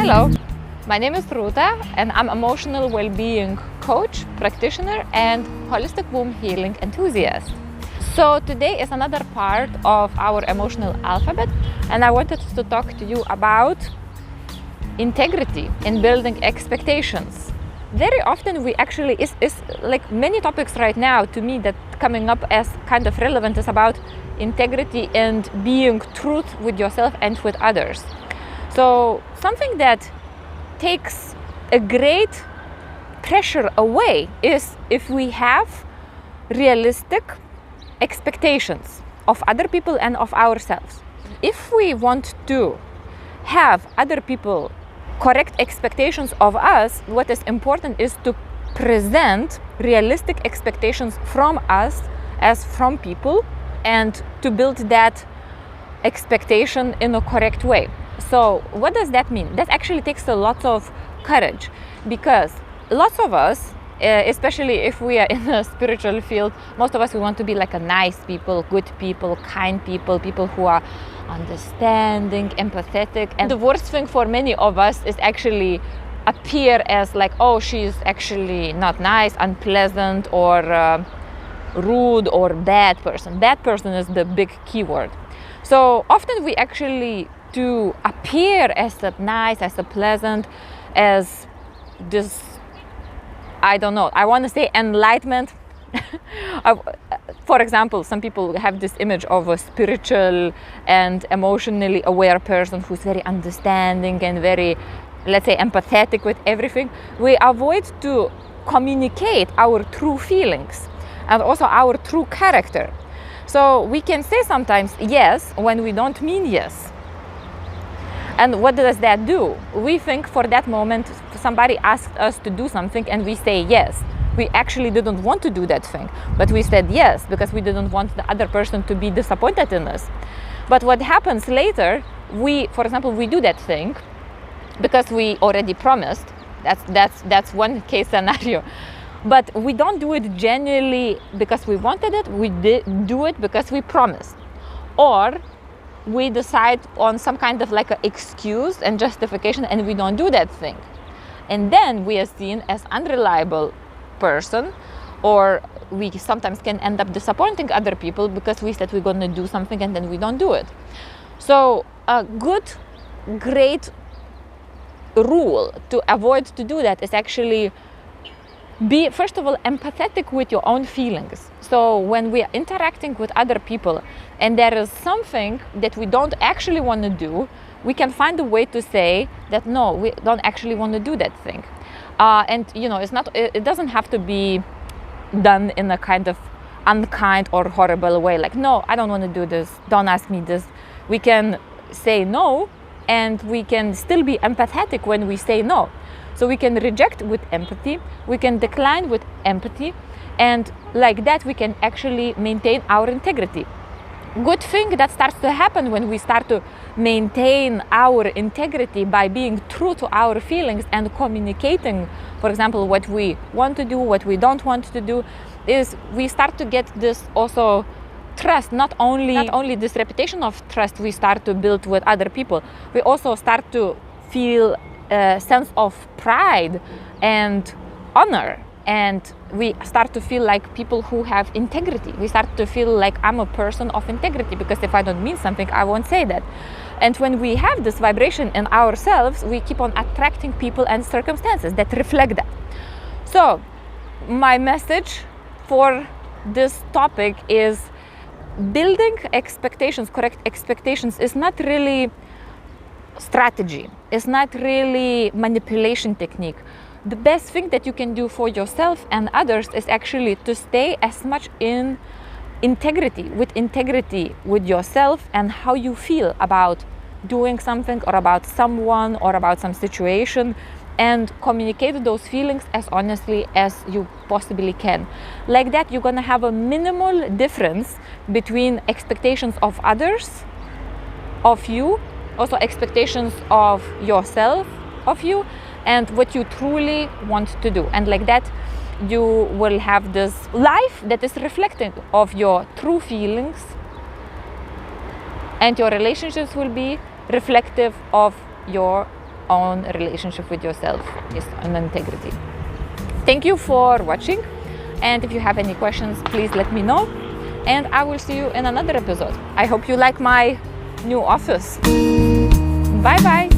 Hello, my name is Ruta and I'm emotional well-being coach, practitioner and holistic womb healing enthusiast. So today is another part of our emotional alphabet and I wanted to talk to you about integrity in building expectations. Very often we actually, is like many topics right now to me that coming up as kind of relevant is about integrity and being truth with yourself and with others. So something that takes a great pressure away is if we have realistic expectations of other people and of ourselves. If we want to have other people correct expectations of us, what is important is to present realistic expectations from us as from people and to build that expectation in a correct way. So what does that mean? That actually takes a lot of courage because lots of us, especially if we are in a spiritual field, most of us, we want to be like a nice people, good people, kind people, people who are understanding, empathetic. And the worst thing for many of us is actually appear as like, oh, she's actually not nice, unpleasant, or rude, or bad person. Bad person is the big keyword. So often we actually to appear as a nice, as a pleasant, as this, I don't know, I want to say enlightenment. For example, some people have this image of a spiritual and emotionally aware person who's very understanding and very, let's say, empathetic with everything. We avoid to communicate our true feelings and also our true character. So we can say sometimes yes when we don't mean yes. And what does that do? We think for that moment somebody asked us to do something and we say yes. We actually didn't want to do that thing, but we said yes because we didn't want the other person to be disappointed in us. But what happens later, for example, we do that thing because we already promised. That's one case scenario. But we don't do it genuinely because we wanted it. We do it because we promised. Or we decide on some kind of like an excuse and justification and we don't do that thing. And then we are seen as unreliable person, or we sometimes can end up disappointing other people because we said we're going to do something and then we don't do it. So a great rule to avoid to do that is actually be, first of all, empathetic with your own feelings. So when we are interacting with other people and there is something that we don't actually want to do, we can find a way to say that no, we don't actually want to do that thing. And you know, it doesn't have to be done in a kind of unkind or horrible way. Like, no, I don't want to do this. Don't ask me this. We can say no, and we can still be empathetic when we say no. So we can reject with empathy, we can decline with empathy, and like that we can actually maintain our integrity. Good thing that starts to happen when we start to maintain our integrity by being true to our feelings and communicating, for example, what we want to do, what we don't want to do, is we start to get this also trust, not only this reputation of trust we start to build with other people, we also start to feel a sense of pride and honor, and we start to feel like people who have integrity. We start to feel like I'm a person of integrity because if I don't mean something, I won't say that. And when we have this vibration in ourselves, we keep on attracting people and circumstances that reflect that. So my message for this topic is building expectations, correct expectations, is not really strategy. It's not really manipulation technique. The best thing that you can do for yourself and others is actually to stay as much in integrity with yourself and how you feel about doing something or about someone or about some situation, and communicate those feelings as honestly as you possibly can. Like that, you're gonna have a minimal difference between expectations of others, of you, also expectations of yourself, of you, and what you truly want to do. And like that, you will have this life that is reflecting of your true feelings, and your relationships will be reflective of your own relationship with yourself is an integrity. Thank you for watching, and if you have any questions, please let me know, and I will see you in another episode. I hope you like my new office. Bye bye.